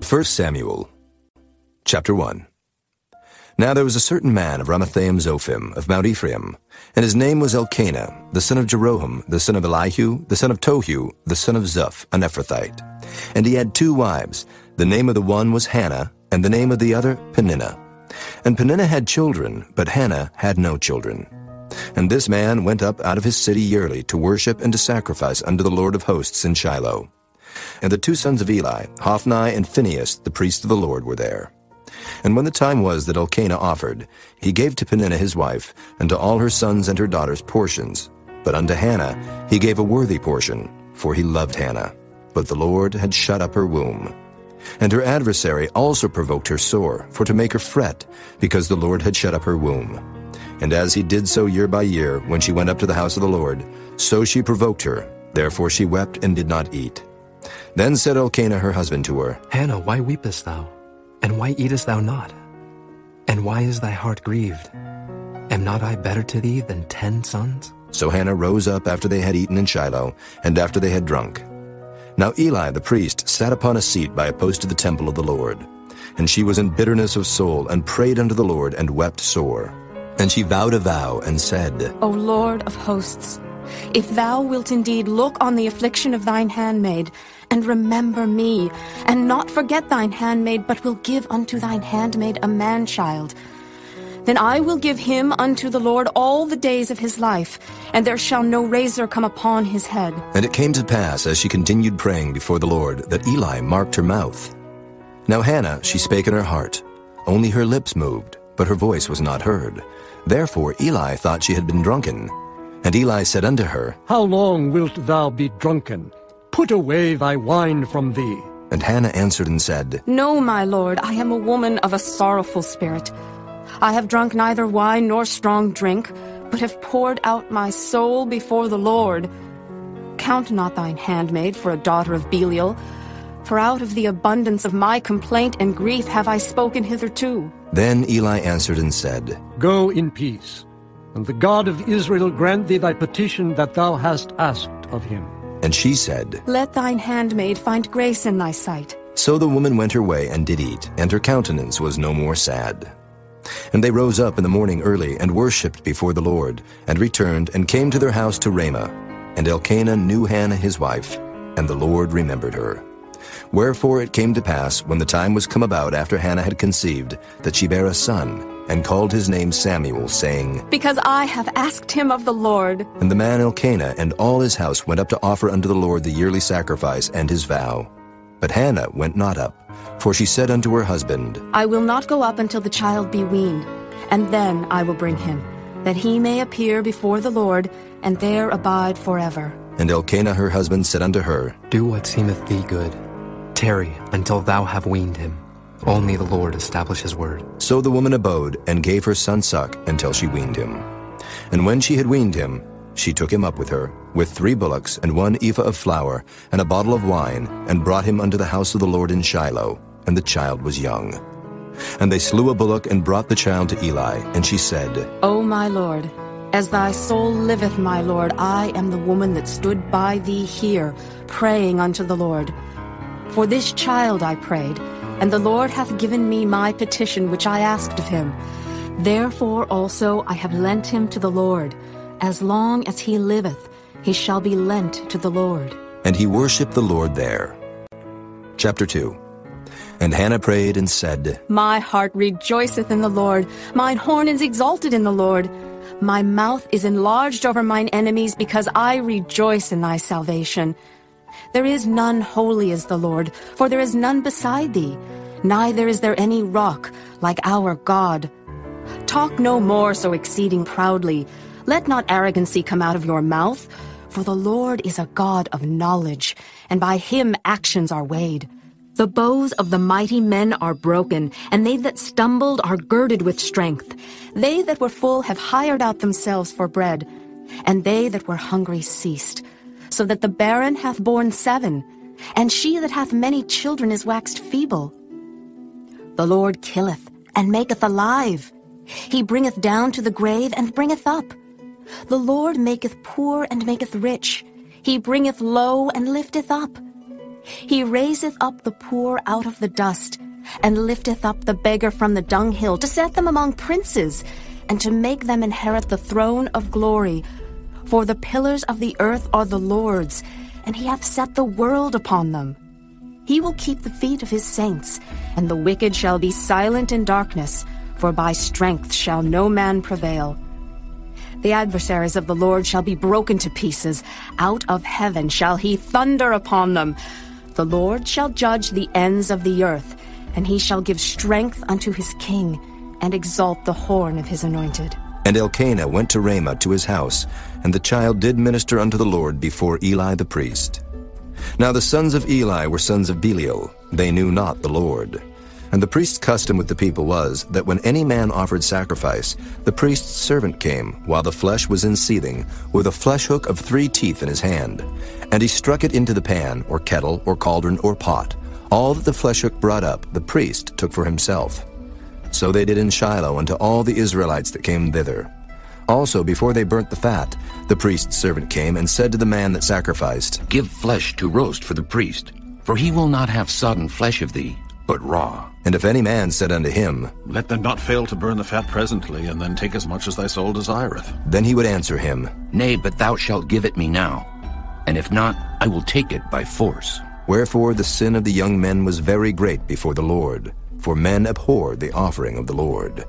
1 Samuel, chapter 1. Now there was a certain man of Ramathaim Zophim, of Mount Ephraim, and his name was Elkanah, the son of Jeroham, the son of Elihu, the son of Tohu, the son of Zuph, an Ephrathite. And he had 2 wives. The name of the one was Hannah, and the name of the other Peninnah. And Peninnah had children, but Hannah had no children. And this man went up out of his city yearly to worship and to sacrifice unto the Lord of hosts in Shiloh. And the 2 sons of Eli, Hophni and Phinehas, the priests of the Lord, were there. And when the time was that Elkanah offered, he gave to Peninnah his wife, and to all her sons and her daughters portions. But unto Hannah he gave a worthy portion, for he loved Hannah. But the Lord had shut up her womb. And her adversary also provoked her sore, for to make her fret, because the Lord had shut up her womb. And as he did so year by year, when she went up to the house of the Lord, so she provoked her. Therefore she wept and did not eat. Then said Elkanah her husband to her, Hannah, why weepest thou? And why eatest thou not? And why is thy heart grieved? Am not I better to thee than 10 sons? So Hannah rose up after they had eaten in Shiloh, and after they had drunk. Now Eli the priest sat upon a seat by a post of the temple of the Lord. And she was in bitterness of soul, and prayed unto the Lord, and wept sore. And she vowed a vow, and said, O Lord of hosts, if thou wilt indeed look on the affliction of thine handmaid, and remember me, and not forget thine handmaid, but will give unto thine handmaid a man-child, then I will give him unto the Lord all the days of his life, and there shall no razor come upon his head. And it came to pass, as she continued praying before the Lord, that Eli marked her mouth. Now Hannah, she spake in her heart, only her lips moved, but her voice was not heard. Therefore Eli thought she had been drunken. And Eli said unto her, How long wilt thou be drunken? Put away thy wine from thee. And Hannah answered and said, No, my lord, I am a woman of a sorrowful spirit. I have drunk neither wine nor strong drink, but have poured out my soul before the Lord. Count not thine handmaid for a daughter of Belial, for out of the abundance of my complaint and grief have I spoken hitherto. Then Eli answered and said, Go in peace, and the God of Israel grant thee thy petition that thou hast asked of him. And she said, Let thine handmaid find grace in thy sight. So the woman went her way and did eat, and her countenance was no more sad. And they rose up in the morning early, and worshipped before the Lord, and returned, and came to their house to Ramah. And Elkanah knew Hannah his wife, and the Lord remembered her. Wherefore it came to pass, when the time was come about after Hannah had conceived, that she bare a son, and called his name Samuel, saying, Because I have asked him of the Lord. And the man Elkanah and all his house went up to offer unto the Lord the yearly sacrifice and his vow. But Hannah went not up, for she said unto her husband, I will not go up until the child be weaned, and then I will bring him, that he may appear before the Lord, and there abide forever. And Elkanah her husband said unto her, Do what seemeth thee good. Tarry until thou have weaned him. Only the Lord establish his word. So the woman abode, and gave her son suck until she weaned him. And when she had weaned him, she took him up with her, with 3 bullocks, and 1 ephah of flour, and a bottle of wine, and brought him unto the house of the Lord in Shiloh, and the child was young. And they slew a bullock, and brought the child to Eli. And she said, O my Lord, as thy soul liveth, my Lord, I am the woman that stood by thee here, praying unto the Lord. For this child I prayed, and the Lord hath given me my petition which I asked of him. Therefore also I have lent him to the Lord. As long as he liveth, he shall be lent to the Lord. And he worshipped the Lord there. Chapter 2. And Hannah prayed and said, My heart rejoiceth in the Lord, mine horn is exalted in the Lord. My mouth is enlarged over mine enemies, because I rejoice in thy salvation. There is none holy as the Lord, for there is none beside thee, neither is there any rock like our God. Talk no more so exceeding proudly. Let not arrogancy come out of your mouth, for the Lord is a God of knowledge, and by him actions are weighed. The bows of the mighty men are broken, and they that stumbled are girded with strength. They that were full have hired out themselves for bread, and they that were hungry ceased. So that the barren hath borne 7, and she that hath many children is waxed feeble. The Lord killeth, and maketh alive. He bringeth down to the grave, and bringeth up. The Lord maketh poor, and maketh rich. He bringeth low, and lifteth up. He raiseth up the poor out of the dust, and lifteth up the beggar from the dunghill, to set them among princes, and to make them inherit the throne of glory. For the pillars of the earth are the Lord's, and he hath set the world upon them. He will keep the feet of his saints, and the wicked shall be silent in darkness, for by strength shall no man prevail. The adversaries of the Lord shall be broken to pieces. Out of heaven shall he thunder upon them. The Lord shall judge the ends of the earth, and he shall give strength unto his king, and exalt the horn of his anointed. And Elkanah went to Ramah to his house, and the child did minister unto the Lord before Eli the priest. Now the sons of Eli were sons of Belial. They knew not the Lord. And the priest's custom with the people was that when any man offered sacrifice, the priest's servant came, while the flesh was in seething, with a flesh hook of 3 teeth in his hand. And he struck it into the pan, or kettle, or cauldron, or pot. All that the flesh hook brought up, the priest took for himself. So they did in Shiloh unto all the Israelites that came thither. Also, before they burnt the fat, the priest's servant came and said to the man that sacrificed, Give flesh to roast for the priest, for he will not have sodden flesh of thee, but raw. And if any man said unto him, Let them not fail to burn the fat presently, and then take as much as thy soul desireth. Then he would answer him, Nay, but thou shalt give it me now, and if not, I will take it by force. Wherefore the sin of the young men was very great before the Lord, for men abhorred the offering of the Lord.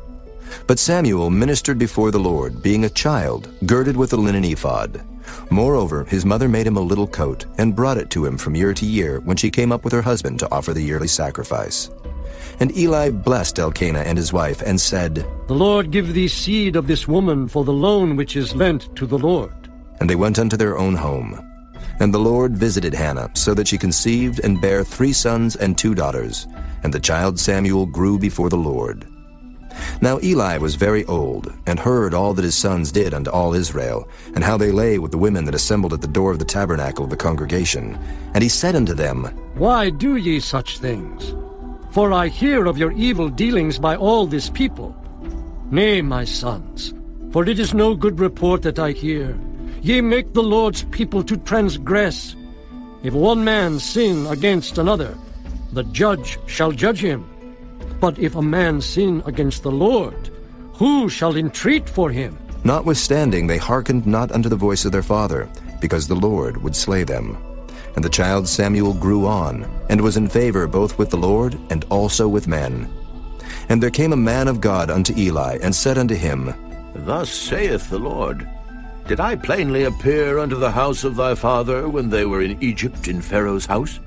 But Samuel ministered before the Lord, being a child, girded with a linen ephod. Moreover, his mother made him a little coat, and brought it to him from year to year, when she came up with her husband to offer the yearly sacrifice. And Eli blessed Elkanah and his wife, and said, The Lord give thee seed of this woman for the loan which is lent to the Lord. And they went unto their own home. And the Lord visited Hannah, so that she conceived and bare 3 sons and 2 daughters. And the child Samuel grew before the Lord. Now Eli was very old, and heard all that his sons did unto all Israel, and how they lay with the women that assembled at the door of the tabernacle of the congregation. And he said unto them, Why do ye such things? For I hear of your evil dealings by all this people. Nay, my sons, for it is no good report that I hear. Ye make the Lord's people to transgress. If one man sin against another, the judge shall judge him. But if a man sin against the Lord, who shall entreat for him? Notwithstanding they hearkened not unto the voice of their father, because the Lord would slay them. And the child Samuel grew on, and was in favor both with the Lord and also with men. And there came a man of God unto Eli, and said unto him, Thus saith the Lord, Did I plainly appear unto the house of thy father when they were in Egypt in Pharaoh's house?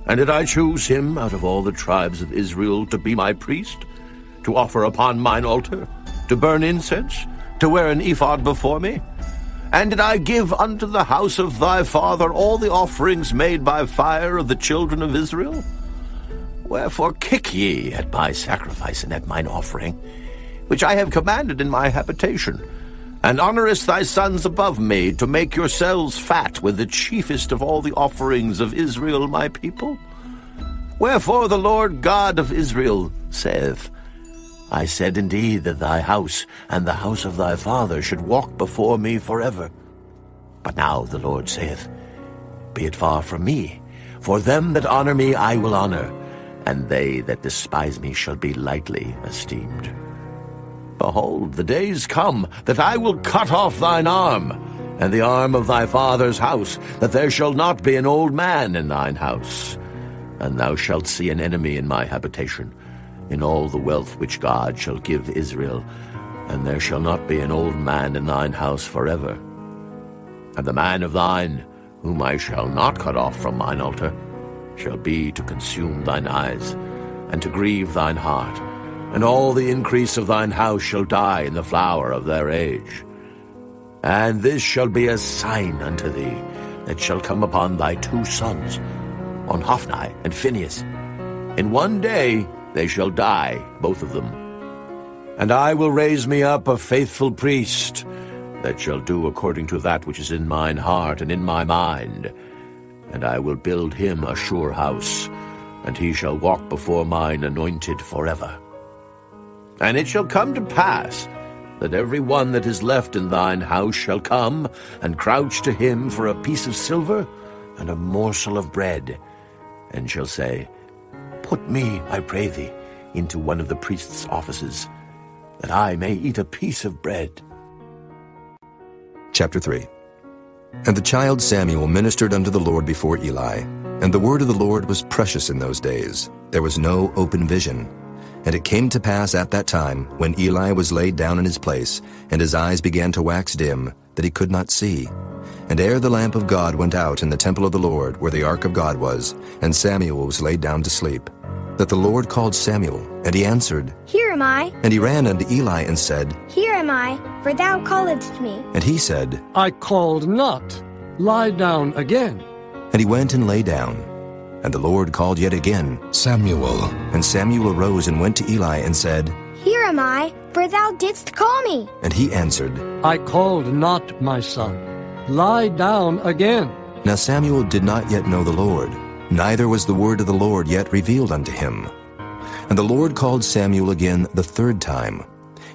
And did I choose him out of all the tribes of Israel to be my priest, to offer upon mine altar, to burn incense, to wear an ephod before me? And did I give unto the house of thy father all the offerings made by fire of the children of Israel? Wherefore kick ye at my sacrifice and at mine offering, which I have commanded in my habitation, and honourest thy sons above me, to make yourselves fat with the chiefest of all the offerings of Israel my people? Wherefore the Lord God of Israel saith, I said indeed that thy house and the house of thy father should walk before me forever. But now the Lord saith, Be it far from me, for them that honour me I will honour, and they that despise me shall be lightly esteemed. Behold, the days come that I will cut off thine arm, and the arm of thy father's house, that there shall not be an old man in thine house. And thou shalt see an enemy in my habitation, in all the wealth which God shall give Israel, and there shall not be an old man in thine house forever. And the man of thine, whom I shall not cut off from mine altar, shall be to consume thine eyes, and to grieve thine heart, and all the increase of thine house shall die in the flower of their age. And this shall be a sign unto thee, that shall come upon thy 2 sons, on Hophni and Phinehas. In one day they shall die, both of them. And I will raise me up a faithful priest, that shall do according to that which is in mine heart and in my mind. And I will build him a sure house, and he shall walk before mine anointed forever. And it shall come to pass, that every one that is left in thine house shall come, and crouch to him for a piece of silver, and a morsel of bread, and shall say, Put me, I pray thee, into one of the priest's offices, that I may eat a piece of bread. Chapter 3. And the child Samuel ministered unto the Lord before Eli. And the word of the Lord was precious in those days. There was no open vision. And it came to pass at that time, when Eli was laid down in his place, and his eyes began to wax dim, that he could not see. And ere the lamp of God went out in the temple of the Lord, where the ark of God was, and Samuel was laid down to sleep, that the Lord called Samuel, and he answered, Here am I. And he ran unto Eli and said, Here am I, for thou calledst me. And he said, I called not. Lie down again. And he went and lay down. And the Lord called yet again, Samuel. And Samuel arose and went to Eli and said, Here am I, for thou didst call me. And he answered, I called not, my son. Lie down again. Now Samuel did not yet know the Lord, neither was the word of the Lord yet revealed unto him. And the Lord called Samuel again the third time.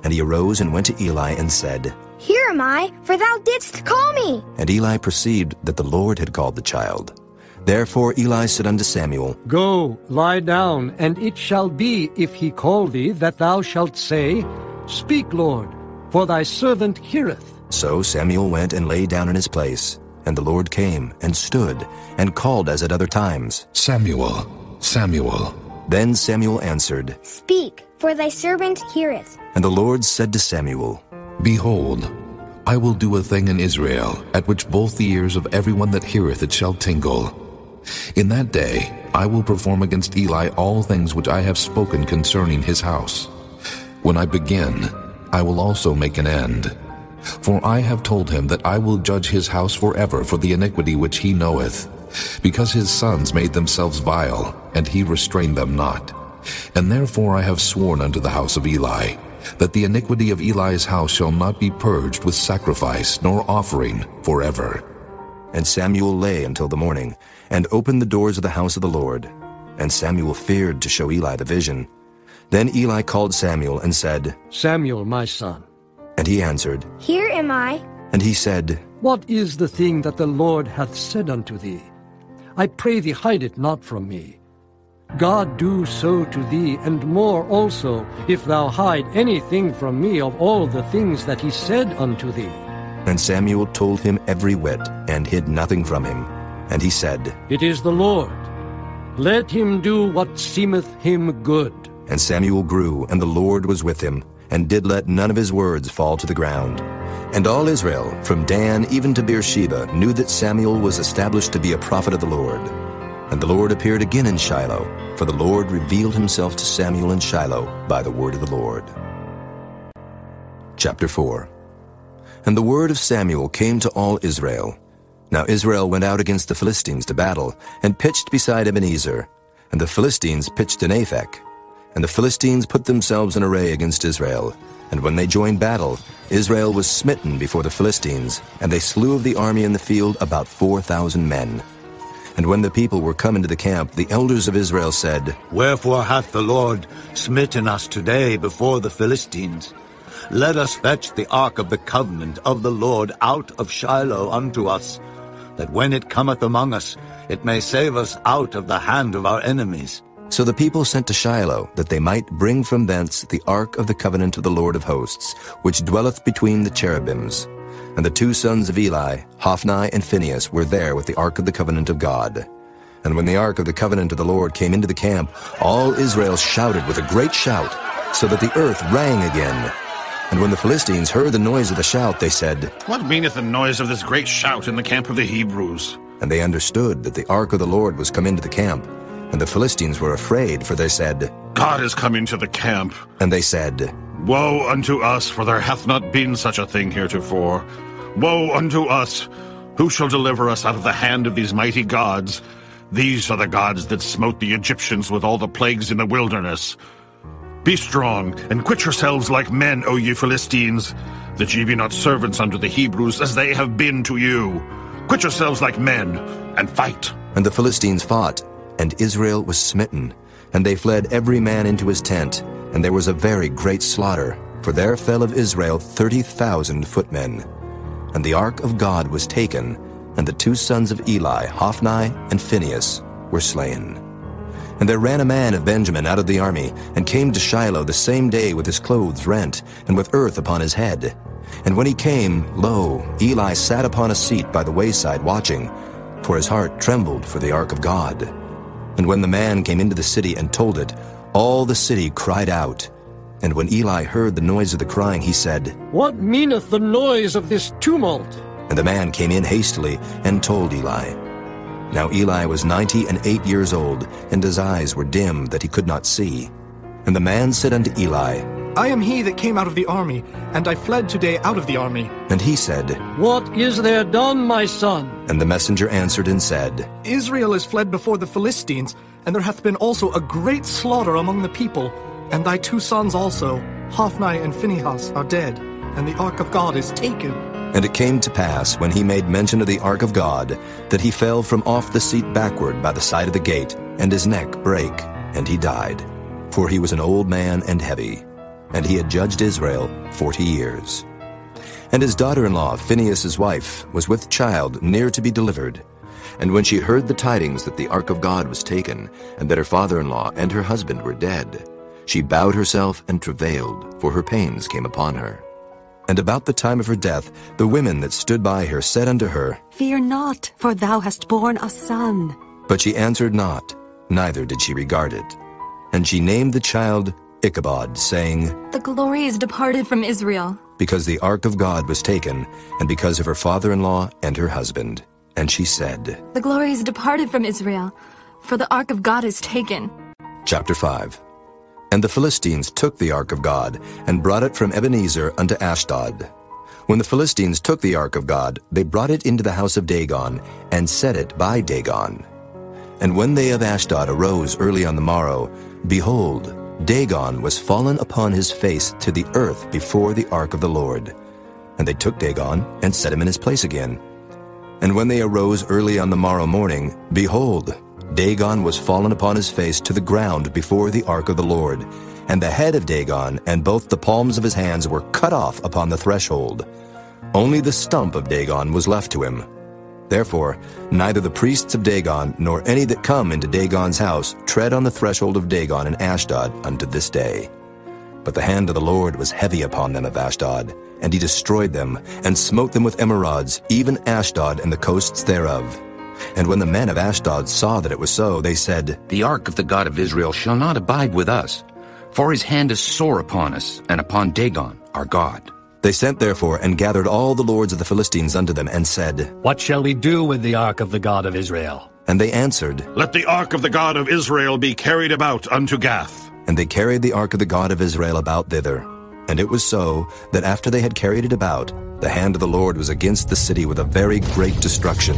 And he arose and went to Eli and said, Here am I, for thou didst call me. And Eli perceived that the Lord had called the child. Therefore Eli said unto Samuel, Go, lie down, and it shall be, if he call thee, that thou shalt say, Speak, Lord, for thy servant heareth. So Samuel went and lay down in his place. And the Lord came and stood and called as at other times, Samuel, Samuel. Then Samuel answered, Speak, for thy servant heareth. And the Lord said to Samuel, Behold, I will do a thing in Israel, at which both the ears of everyone that heareth it shall tingle. In that day I will perform against Eli all things which I have spoken concerning his house. When I begin, I will also make an end. For I have told him that I will judge his house forever for the iniquity which he knoweth, because his sons made themselves vile, and he restrained them not. And therefore I have sworn unto the house of Eli, that the iniquity of Eli's house shall not be purged with sacrifice nor offering forever. And Samuel lay until the morning, and opened the doors of the house of the Lord. And Samuel feared to show Eli the vision. Then Eli called Samuel and said, Samuel, my son. And he answered, Here am I. And he said, What is the thing that the Lord hath said unto thee? I pray thee, hide it not from me. God do so to thee, and more also, if thou hide anything from me of all the things that he said unto thee. And Samuel told him every whit, and hid nothing from him. And he said, It is the Lord. Let him do what seemeth him good. And Samuel grew, and the Lord was with him, and did let none of his words fall to the ground. And all Israel, from Dan even to Beersheba, knew that Samuel was established to be a prophet of the Lord. And the Lord appeared again in Shiloh, for the Lord revealed himself to Samuel in Shiloh by the word of the Lord. Chapter 4. And the word of Samuel came to all Israel. Now Israel went out against the Philistines to battle, and pitched beside Ebenezer. And the Philistines pitched in Aphek. And the Philistines put themselves in array against Israel. And when they joined battle, Israel was smitten before the Philistines, and they slew of the army in the field about 4,000 men. And when the people were come into the camp, the elders of Israel said, Wherefore hath the Lord smitten us today before the Philistines? Let us fetch the ark of the covenant of the Lord out of Shiloh unto us, that when it cometh among us, it may save us out of the hand of our enemies. So the people sent to Shiloh, that they might bring from thence the ark of the covenant of the Lord of hosts, which dwelleth between the cherubims. And the two sons of Eli, Hophni and Phinehas, were there with the ark of the covenant of God. And when the ark of the covenant of the Lord came into the camp, all Israel shouted with a great shout, so that the earth rang again. And when the Philistines heard the noise of the shout, they said, What meaneth the noise of this great shout in the camp of the Hebrews? And they understood that the ark of the Lord was come into the camp. And the Philistines were afraid, for they said, God is come into the camp. And they said, Woe unto us, for there hath not been such a thing heretofore. Woe unto us! Who shall deliver us out of the hand of these mighty gods? These are the gods that smote the Egyptians with all the plagues in the wilderness. Be strong, and quit yourselves like men, O ye Philistines, that ye be not servants unto the Hebrews, as they have been to you. Quit yourselves like men, and fight. And the Philistines fought, and Israel was smitten. And they fled every man into his tent, and there was a very great slaughter, for there fell of Israel 30,000 footmen. And the ark of God was taken, and the two sons of Eli, Hophni and Phinehas, were slain. And there ran a man of Benjamin out of the army, and came to Shiloh the same day with his clothes rent, and with earth upon his head. And when he came, lo, Eli sat upon a seat by the wayside watching, for his heart trembled for the ark of God. And when the man came into the city and told it, all the city cried out. And when Eli heard the noise of the crying, he said, What meaneth the noise of this tumult? And the man came in hastily and told Eli. Now Eli was 98 years old, and his eyes were dim that he could not see. And the man said unto Eli, I am he that came out of the army, and I fled today out of the army. And he said, What is there done, my son? And the messenger answered and said, Israel is fled before the Philistines, and there hath been also a great slaughter among the people. And thy 2 sons also, Hophni and Phinehas, are dead, and the ark of God is taken. And it came to pass, when he made mention of the ark of God, that he fell from off the seat backward by the side of the gate, and his neck brake, and he died. For he was an old man and heavy, and he had judged Israel 40 years. And his daughter-in-law, Phinehas' wife, was with child, near to be delivered. And when she heard the tidings that the ark of God was taken, and that her father-in-law and her husband were dead, she bowed herself and travailed, for her pains came upon her. And about the time of her death, the women that stood by her said unto her, Fear not, for thou hast borne a son. But she answered not, neither did she regard it. And she named the child Ichabod, saying, The glory is departed from Israel. Because the ark of God was taken, and because of her father-in-law and her husband. And she said, The glory is departed from Israel, for the ark of God is taken. Chapter 5. And the Philistines took the ark of God, and brought it from Ebenezer unto Ashdod. When the Philistines took the ark of God, they brought it into the house of Dagon, and set it by Dagon. And when they of Ashdod arose early on the morrow, behold, Dagon was fallen upon his face to the earth before the ark of the Lord. And they took Dagon, and set him in his place again. And when they arose early on the morrow morning, behold, Dagon was fallen upon his face to the ground before the ark of the Lord, and the head of Dagon and both the palms of his hands were cut off upon the threshold. Only the stump of Dagon was left to him. Therefore, neither the priests of Dagon nor any that come into Dagon's house tread on the threshold of Dagon in Ashdod unto this day. But the hand of the Lord was heavy upon them of Ashdod, and he destroyed them, and smote them with emerods, even Ashdod and the coasts thereof. And when the men of Ashdod saw that it was so, they said, The ark of the God of Israel shall not abide with us, for his hand is sore upon us, and upon Dagon our God. They sent therefore and gathered all the lords of the Philistines unto them, and said, What shall we do with the ark of the God of Israel? And they answered, Let the ark of the God of Israel be carried about unto Gath. And they carried the ark of the God of Israel about thither. And it was so, that after they had carried it about, the hand of the Lord was against the city with a very great destruction.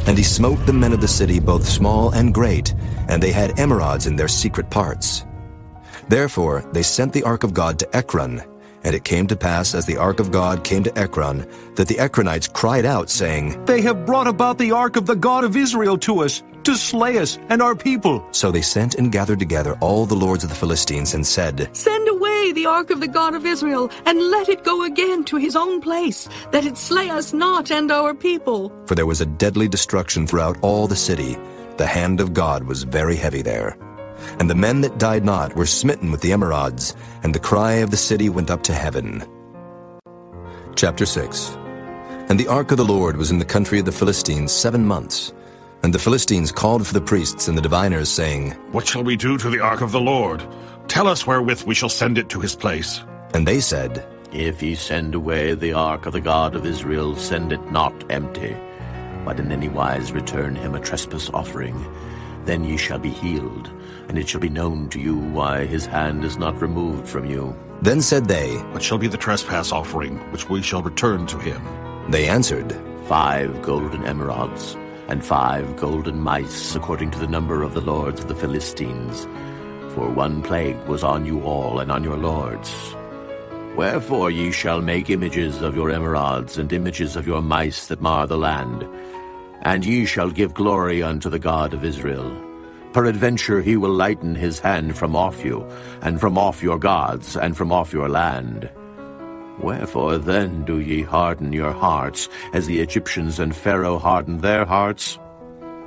And he smote the men of the city, both small and great, and they had emerods in their secret parts. Therefore they sent the ark of God to Ekron. And it came to pass, as the ark of God came to Ekron, that the Ekronites cried out, saying, They have brought about the ark of the God of Israel to us, to slay us and our people. So they sent and gathered together all the lords of the Philistines, and said, Send away the ark of the God of Israel, and let it go again to his own place, that it slay us not and our people. For there was a deadly destruction throughout all the city. The hand of God was very heavy there. And the men that died not were smitten with the emerods, and the cry of the city went up to heaven. Chapter 6. And the ark of the Lord was in the country of the Philistines 7 months. And the Philistines called for the priests and the diviners, saying, What shall we do to the ark of the Lord? Tell us wherewith we shall send it to his place. And they said, If ye send away the ark of the God of Israel, send it not empty, but in any wise return him a trespass offering. Then ye shall be healed, and it shall be known to you why his hand is not removed from you. Then said they, What shall be the trespass offering which we shall return to him? They answered, 5 golden emerods, and 5 golden mice, according to the number of the lords of the Philistines. For 1 plague was on you all and on your lords. Wherefore ye shall make images of your emerods, and images of your mice that mar the land. And ye shall give glory unto the God of Israel. Peradventure he will lighten his hand from off you, and from off your gods, and from off your land. Wherefore then do ye harden your hearts, as the Egyptians and Pharaoh hardened their hearts?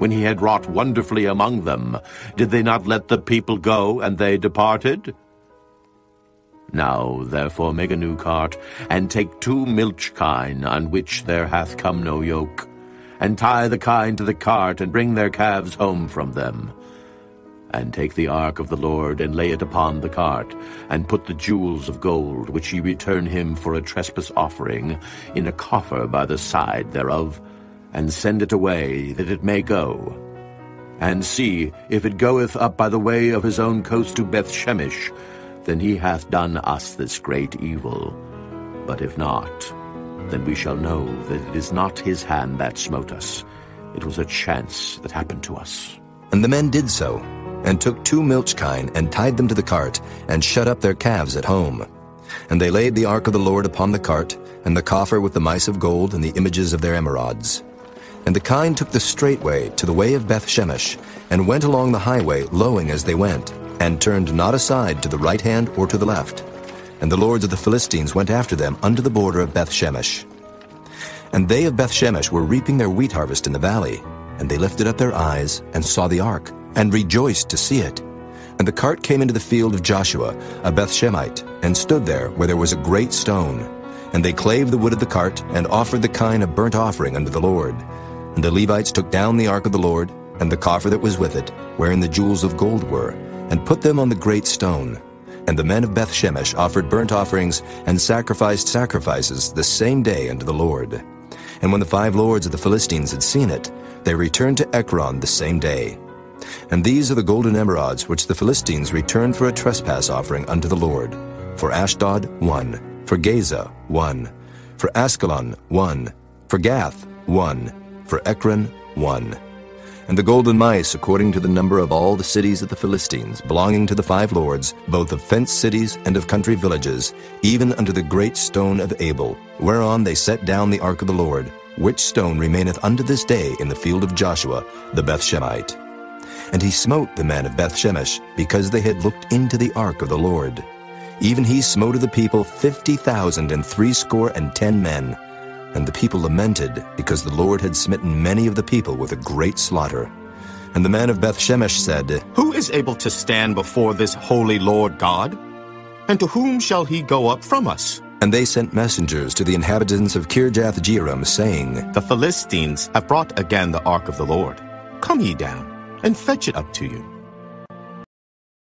when he had wrought wonderfully among them, did they not let the people go, and they departed? Now therefore make a new cart, and take 2 milch kine, on which there hath come no yoke, and tie the kine to the cart, and bring their calves home from them. And take the ark of the Lord, and lay it upon the cart, and put the jewels of gold, which ye return him for a trespass offering, in a coffer by the side thereof, and send it away, that it may go. And see, if it goeth up by the way of his own coast to Bethshemesh, then he hath done us this great evil. But if not, then we shall know that it is not his hand that smote us. It was a chance that happened to us. And the men did so, and took 2 milch kine, and tied them to the cart, and shut up their calves at home. And they laid the ark of the Lord upon the cart, and the coffer with the mice of gold and the images of their emerods. And the kine took the straight way to the way of Bethshemesh, and went along the highway, lowing as they went, and turned not aside to the right hand or to the left. And the lords of the Philistines went after them unto the border of Bethshemesh. And they of Bethshemesh were reaping their wheat harvest in the valley, and they lifted up their eyes, and saw the ark, and rejoiced to see it. And the cart came into the field of Joshua, a Bethshemite, and stood there where there was a great stone. And they clave the wood of the cart, and offered the kine a burnt offering unto the Lord. And the Levites took down the ark of the Lord, and the coffer that was with it, wherein the jewels of gold were, and put them on the great stone. And the men of Bethshemesh offered burnt offerings, and sacrificed sacrifices the same day unto the Lord. And when the 5 lords of the Philistines had seen it, they returned to Ekron the same day. And these are the golden emerods which the Philistines returned for a trespass offering unto the Lord. For Ashdod 1, for Gaza 1, for Askelon 1, for Gath 1, for Ekron 1. And the golden mice according to the number of all the cities of the Philistines, belonging to the 5 lords, both of fenced cities and of country villages, even unto the great stone of Abel, whereon they set down the ark of the Lord, which stone remaineth unto this day in the field of Joshua the Bethshemite. And he smote the men of Bethshemesh, because they had looked into the ark of the Lord. Even he smote of the people 50,060 men. And the people lamented, because the Lord had smitten many of the people with a great slaughter. And the men of Bethshemesh said, Who is able to stand before this holy Lord God? And to whom shall he go up from us? And they sent messengers to the inhabitants of Kirjath-jearim, saying, The Philistines have brought again the ark of the Lord. Come ye down, and fetch it up to you.